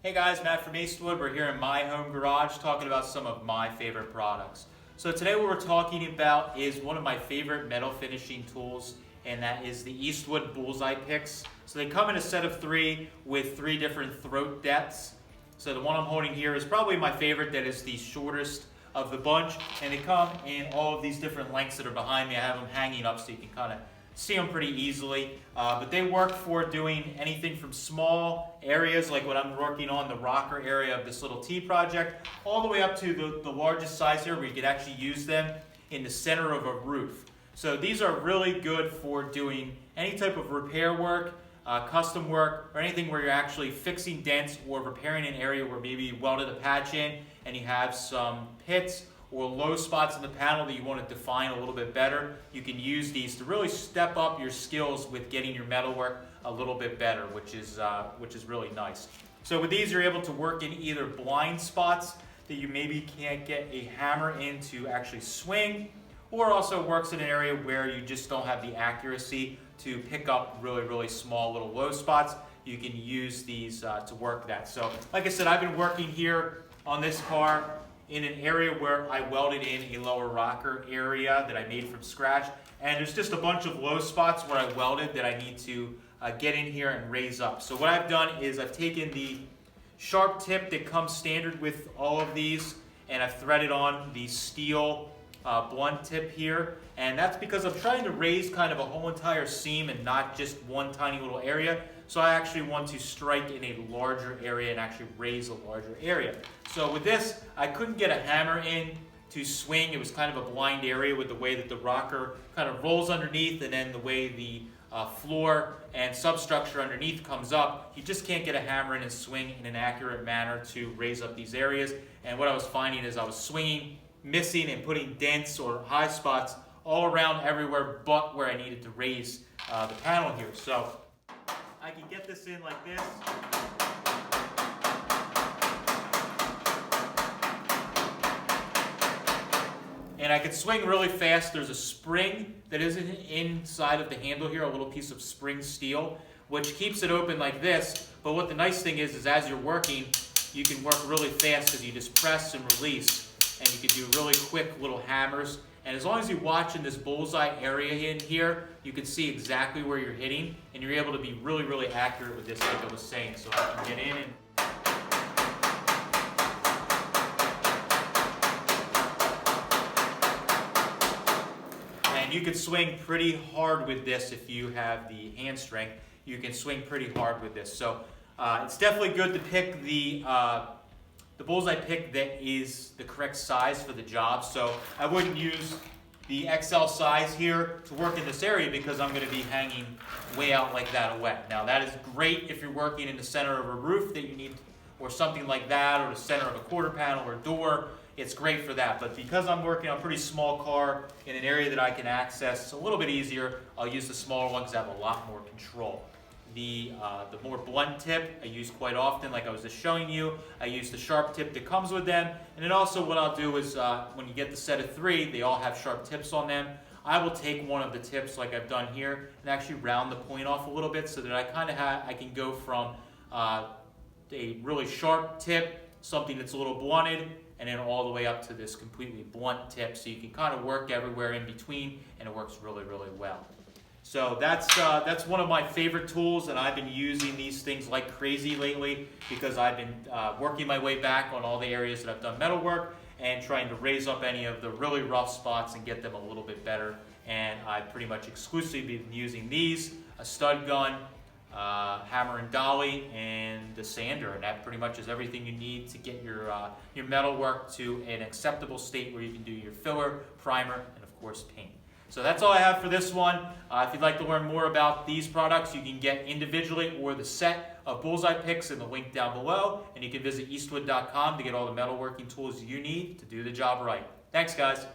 Hey guys, Matt from Eastwood. We're here in my home garage talking about some of my favorite products. So today what we're talking about is one of my favorite metal finishing tools, and that is the Eastwood Bullseye picks. So they come in a set of 3 with 3 different throat depths. So the one I'm holding here is probably my favorite, that is the shortest of the bunch, and they come in all of these different lengths that are behind me. I have them hanging up so you can kind of see them pretty easily, but they work for doing anything from small areas like what I'm working on, the rocker area of this little T project, all the way up to the largest size here where you could actually use them in the center of a roof. So these are really good for doing any type of repair work, custom work, or anything where you're actually fixing dents or repairing an area where maybe you welded a patch in and you have some pits or low spots in the panel that you want to define a little bit better. You can use these to really step up your skills with getting your metalwork a little bit better, which is really nice. So with these, you're able to work in either blind spots that you maybe can't get a hammer in to actually swing, or also works in an area where you just don't have the accuracy to pick up really small little low spots. You can use these to work that. So like I said, I've been working here on this car in an area where I welded in a lower rocker area that I made from scratch. And there's just a bunch of low spots where I welded that I need to get in here and raise up. So what I've done is I've taken the sharp tip that comes standard with all of these, and I've threaded on the steel blunt tip here. And that's because I'm trying to raise kind of a whole entire seam and not just one tiny little area. So I actually want to strike in a larger area and actually raise a larger area. So with this, I couldn't get a hammer in to swing. It was kind of a blind area with the way that the rocker kind of rolls underneath, and then the way the floor and substructure underneath comes up. You just can't get a hammer in and swing in an accurate manner to raise up these areas. And what I was finding is I was swinging, missing, and putting dents or high spots all around everywhere but where I needed to raise the panel here. So I can get this in like this. And I can swing really fast. There's a spring that is inside of the handle here, a little piece of spring steel, which keeps it open like this. But what the nice thing is as you're working, you can work really fast because you just press and release, and you can do really quick little hammers. And as long as you watch in this bullseye area in here, you can see exactly where you're hitting, and you're able to be really accurate with this, like I was saying. So I can get in and you can swing pretty hard with this if you have the hand strength. You can swing pretty hard with this. So it's definitely good to pick the bullseye pick that is the correct size for the job. So I wouldn't use the XL size here to work in this area because I'm going to be hanging way out like that away. Now that is great if you're working in the center of a roof that you need, or something like that, or the center of a quarter panel or door. It's great for that. But because I'm working on a pretty small car in an area that I can access a little bit easier, I'll use the smaller one because I have a lot more control. The more blunt tip I use quite often, like I was just showing you. I use the sharp tip that comes with them. And then also what I'll do is when you get the set of 3, they all have sharp tips on them. I will take one of the tips like I've done here and actually round the point off a little bit so that I can go from a really sharp tip, something that's a little blunted, and then all the way up to this completely blunt tip. So you can kind of work everywhere in between, and it works really well. So that's one of my favorite tools, and I've been using these things like crazy lately because I've been working my way back on all the areas that I've done metal work and trying to raise up any of the really rough spots and get them a little bit better. And I've pretty much exclusively been using these, a stud gun, hammer and dolly, and the sander, and that pretty much is everything you need to get your metal work to an acceptable state where you can do your filler, primer, and of course paint. So that's all I have for this one. If you'd like to learn more about these products, you can get individually or the set of bullseye picks in the link down below, and you can visit eastwood.com to get all the metalworking tools you need to do the job right. Thanks, guys.